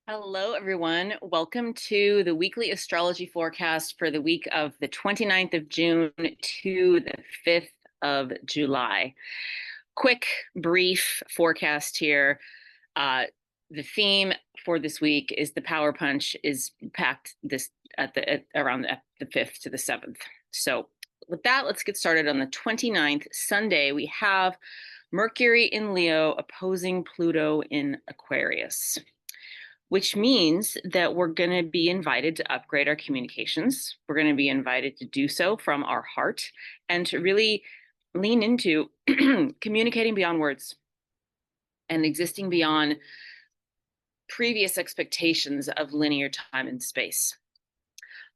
Hello, everyone. Welcome to the weekly astrology forecast for the week of the 29th of June to the 5th of July. Quick, brief forecast here. The theme for this week is the power punch is packed this around the 5th to the 7th. So with that, let's get started on the 29th. Sunday, we have Mercury in Leo opposing Pluto in Aquarius, which means that we're going to be invited to upgrade our communications. We're going to be invited to do so from our heart and to really lean into communicating beyond words and existing beyond previous expectations of linear time and space.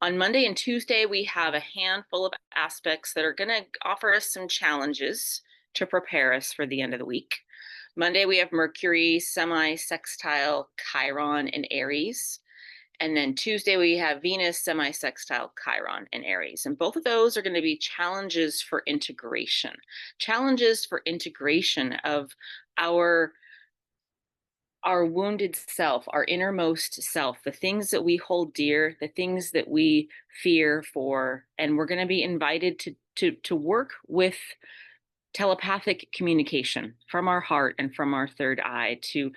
On Monday and Tuesday, we have a handful of aspects that are going to offer us some challenges to prepare us for the end of the week. Monday, we have Mercury semi-sextile Chiron in Aries. And then Tuesday, we have Venus semi-sextile Chiron in Aries. And both of those are going to be challenges for integration of our wounded self, our innermost self, the things that we hold dear, the things that we fear for. And we're going to be invited to work with telepathic communication from our heart and from our third eye to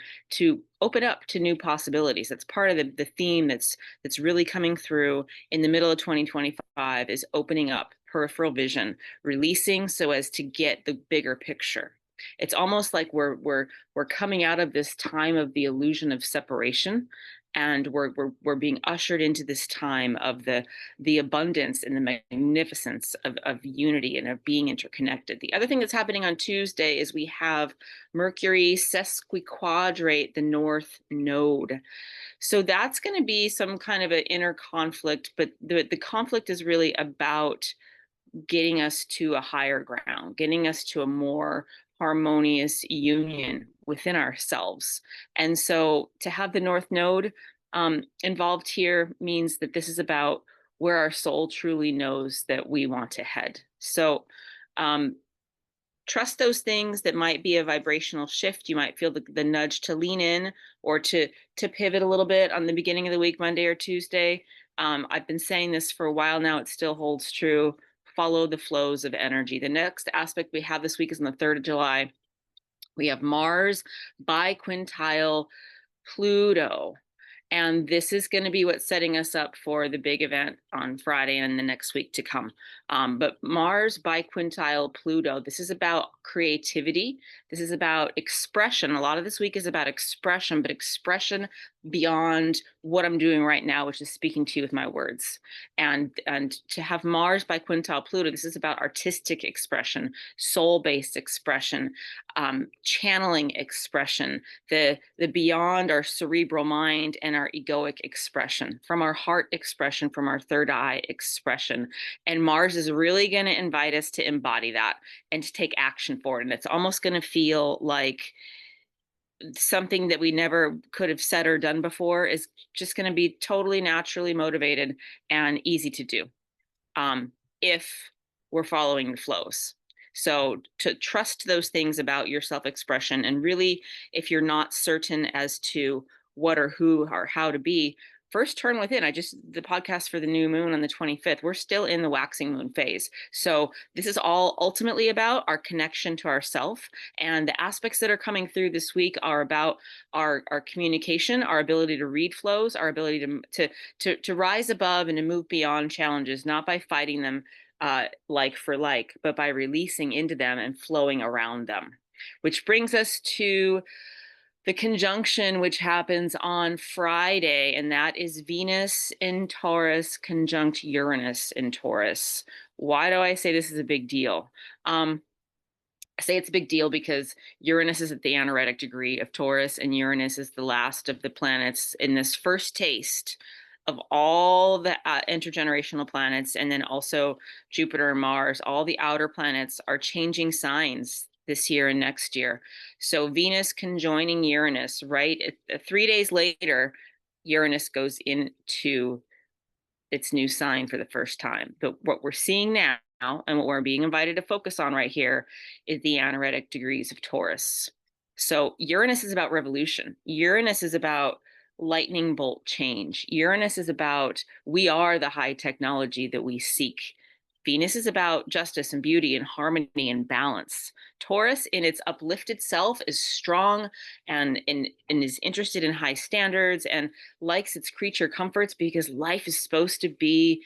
open up to new possibilities. That's part of the theme that's really coming through in the middle of 2025 is opening up peripheral vision, releasing so as to get the bigger picture. It's almost like we're coming out of this time of the illusion of separation, and we're being ushered into this time of the abundance and the magnificence of unity and of being interconnected. The other thing that's happening on Tuesday is we have Mercury sesquiquadrate the North Node. So that's going to be some kind of an inner conflict, but the conflict is really about getting us to a higher ground, getting us to a more harmonious union within ourselves. And so to have the North Node involved here means that this is about where our soul truly knows that we want to head. So trust those things that might be a vibrational shift. You might feel the nudge to lean in or to pivot a little bit on the beginning of the week, Monday or Tuesday. I've been saying this for a while now. It still holds true. Follow the flows of energy. The next aspect we have this week is on the 3rd of July. We have Mars biquintile Pluto. And this is going to be what's setting us up for the big event on Friday and the next week to come. But Mars biquintile Pluto, this is about creativity. This is about expression. A lot of this week is about expression, but expression beyond what I'm doing right now, which is speaking to you with my words. And to have Mars biquintile Pluto, this is about artistic expression, soul-based expression, channeling expression, the beyond our cerebral mind and our egoic expression, from our heart expression, from our third eye expression. And Mars is really going to invite us to embody that and to take action for it. And it's almost going to feel like something that we never could have said or done before is just going to be totally naturally motivated and easy to do if we're following the flows. So to trust those things about your self-expression, and really, if you're not certain as to what or who or how to be, first turn within. The podcast for the new moon on the 25th, we're still in the waxing moon phase. So this is all ultimately about our connection to ourself. And the aspects that are coming through this week are about our communication, our ability to read flows, our ability to rise above and to move beyond challenges, not by fighting them like for like, but by releasing into them and flowing around them. Which brings us to the conjunction which happens on Friday, and that is Venus in Taurus conjunct Uranus in Taurus. Why do I say this is a big deal? I say it's a big deal because Uranus is at the anaretic degree of Taurus, and Uranus is the last of the planets in this first taste of all the intergenerational planets, and then also Jupiter and Mars. All the outer planets are changing signs this year and next year. So Venus conjoining Uranus, right? 3 days later, Uranus goes into its new sign for the first time. But what we're seeing now and what we're being invited to focus on right here is the anaretic degrees of Taurus. So Uranus is about revolution. Uranus is about lightning bolt change. Uranus is about we are the high technology that we seek. Venus is about justice and beauty and harmony and balance. Taurus, in its uplifted self, is strong and is interested in high standards and likes its creature comforts because life is supposed to be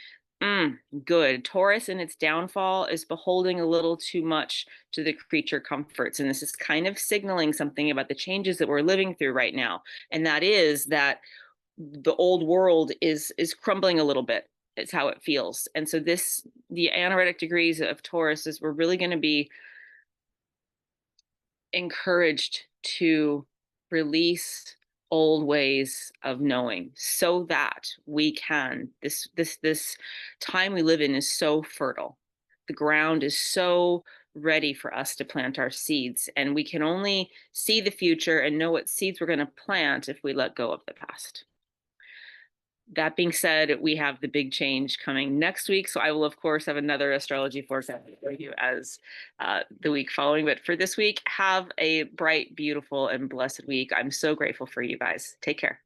good. Taurus, in its downfall, is beholding a little too much to the creature comforts. And this is kind of signaling something about the changes that we're living through right now. And that is that the old world is crumbling a little bit. It's how it feels. And so the anaretic degrees of Taurus is we're really going to be encouraged to release old ways of knowing so that we can this time we live in is so fertile. The ground is so ready for us to plant our seeds, and we can only see the future and know what seeds we're going to plant if we let go of the past. That being said, we have the big change coming next week. So I will, of course, have another astrology forecast for you as the week following. But for this week, have a bright, beautiful, and blessed week. I'm so grateful for you guys. Take care.